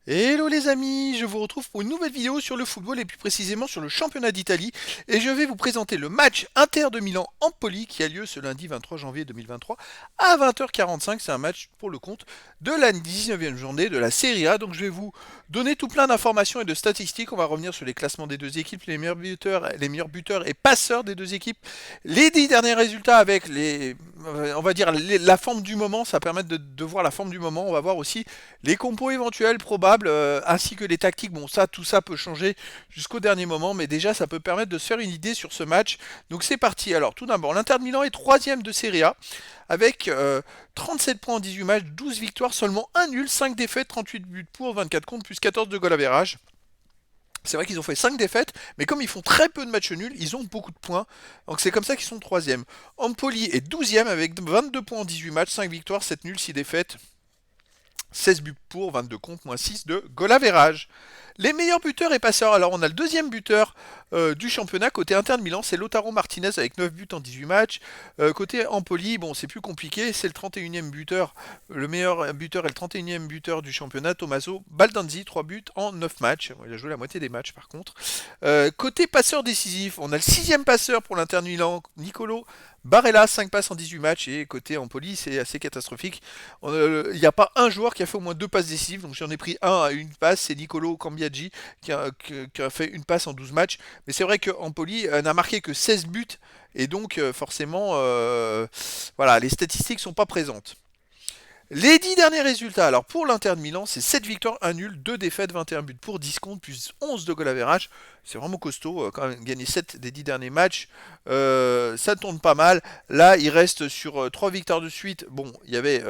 Hello les amis, je vous retrouve pour une nouvelle vidéo sur le football et plus précisément sur le championnat d'Italie et je vais vous présenter le match Inter de Milan-Empoli qui a lieu ce lundi 23 janvier 2023 à 20h45. C'est un match pour le compte de la 19e journée de la Serie A. Donc je vais vous donner tout plein d'informations et de statistiques. On va revenir sur les classements des deux équipes, les meilleurs buteurs et passeurs des deux équipes, les 10 derniers résultats avec on va dire la forme du moment. Ça permet de voir la forme du moment. On va voir aussi les compos éventuels probables, ainsi que les tactiques. Bon, ça, tout ça peut changer jusqu'au dernier moment, mais déjà, ça peut permettre de se faire une idée sur ce match. Donc c'est parti. Alors, tout d'abord, l'Inter de Milan est troisième de Serie A, avec 37 points en 18 matchs, 12 victoires, seulement un nul, 5 défaites, 38 buts pour, 24 contre, plus 14 de goal average. C'est vrai qu'ils ont fait 5 défaites, mais comme ils font très peu de matchs nuls, ils ont beaucoup de points. Donc c'est comme ça qu'ils sont troisième. Empoli est 12e avec 22 points en 18 matchs, 5 victoires, 7 nuls, 6 défaites. 16 buts pour, 22 contre, moins 6 de goal average. Les meilleurs buteurs et passeurs. Alors, on a le deuxième buteur du championnat côté Inter de Milan, c'est Lautaro Martinez avec 9 buts en 18 matchs. Côté Empoli, bon, c'est plus compliqué, c'est le 31e buteur, le meilleur buteur et le 31e buteur du championnat, Tommaso Baldanzi, 3 buts en 9 matchs. Bon, il a joué la moitié des matchs par contre. Côté passeur décisif, on a le 6e passeur pour l'Inter de Milan, Nicolo Barella, 5 passes en 18 matchs, et côté Empoli, c'est assez catastrophique. Il n'y a pas un joueur qui a fait au moins 2 passes décisives, donc j'en ai pris un à une passe, c'est Nicolo Cambiaggi qui a fait une passe en 12 matchs. Mais c'est vrai que Empoli n'a marqué que 16 buts, et donc forcément, voilà, les statistiques sont pas présentes. Les 10 derniers résultats, alors pour l'Inter de Milan, c'est 7 victoires, 1 nul, 2 défaites, 21 buts pour, 10 contre, plus 11 de goal average. C'est vraiment costaud, quand même, gagner 7 des 10 derniers matchs, ça tourne pas mal. Là, il reste sur 3 victoires de suite. Bon, il y avait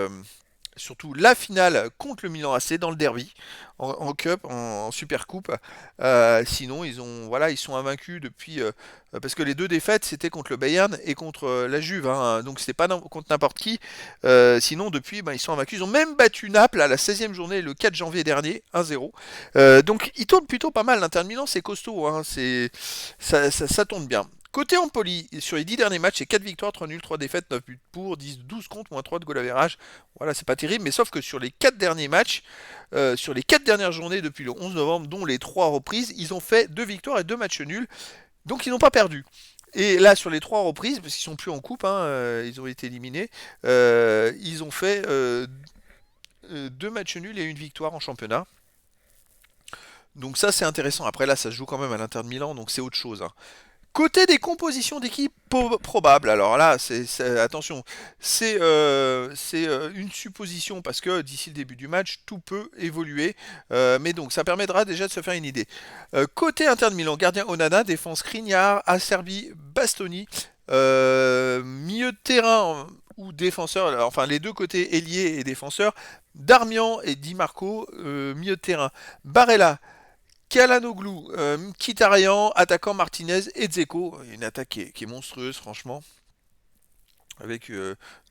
surtout la finale contre le Milan AC dans le derby, en Cup, en Super Coupe. Sinon, voilà, ils sont invaincus depuis, parce que les deux défaites c'était contre le Bayern et contre la Juve, hein, donc c'était pas contre n'importe qui. Sinon, depuis, ben, ils sont invaincus. Ils ont même battu Naples à la 16e journée le 4 janvier dernier, 1-0. Donc, ils tournent plutôt pas mal. L'Inter de Milan, c'est costaud, hein, ça tourne bien. Côté Empoli, sur les 10 derniers matchs, c'est 4 victoires, 3 nuls, 3 défaites, 9 buts pour, 10, 12 contre, moins 3 de goal average. Voilà, c'est pas terrible, mais sauf que sur les 4 derniers matchs, sur les 4 dernières journées depuis le 11 novembre, dont les 3 reprises, ils ont fait 2 victoires et 2 matchs nuls, donc ils n'ont pas perdu. Et là, sur les 3 reprises, parce qu'ils sont plus en coupe, hein, ils ont été éliminés, ils ont fait 2 matchs nuls et une victoire en championnat. Donc ça, c'est intéressant. Après, là, ça se joue quand même à l'Inter de Milan, donc c'est autre chose, hein. Côté des compositions d'équipe probables, alors là, attention, c'est une supposition parce que d'ici le début du match, tout peut évoluer. Mais donc, ça permettra déjà de se faire une idée. Côté Inter de Milan, gardien Onana, défense Skriniar, Acerbi, Bastoni, milieu de terrain ou défenseur, enfin les deux côtés ailier et défenseur, Darmian et Di Marco, milieu de terrain, Barella, Kalanoglu, Mkhitaryan, attaquant Martinez et Dzeko. Une attaque qui est monstrueuse, franchement. Avec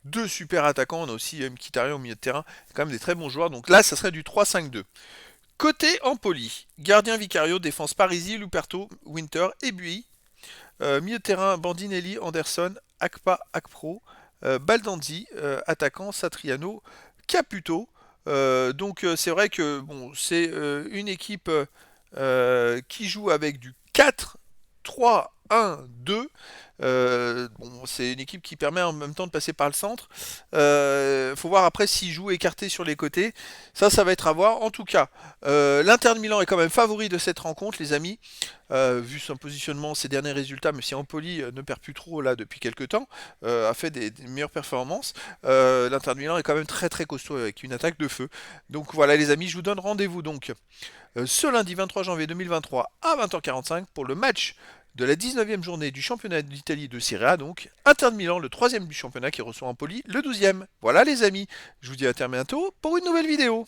deux super attaquants, on a aussi Mkhitaryan au milieu de terrain. Quand même des très bons joueurs. Donc là, ça serait du 3-5-2. Côté Empoli, gardien Vicario, défense Parisi, Luperto, Winter et Bui. Milieu de terrain Bandinelli, Anderson, Akpa, Akpro, Baldanzi, attaquant Satriano, Caputo. Donc c'est vrai que bon, c'est une équipe qui joue avec du 4-3-1-2. Bon, c'est une équipe qui permet en même temps de passer par le centre. Faut voir après s'il joue écarté sur les côtés. Ça va être à voir. En tout cas, l'Inter de Milan est quand même favori de cette rencontre, les amis. Vu son positionnement, ses derniers résultats, même si Empoli ne perd plus trop là depuis quelques temps, a fait des meilleures performances. L'Inter de Milan est quand même très très costaud avec une attaque de feu. Donc voilà les amis, je vous donne rendez-vous donc ce lundi 23 janvier 2023 à 20h45 pour le match de la 19e journée du championnat d'Italie de Serie A, donc Inter de Milan, le troisième du championnat qui reçoit Empoli, le 12e. Voilà les amis, je vous dis à très bientôt pour une nouvelle vidéo.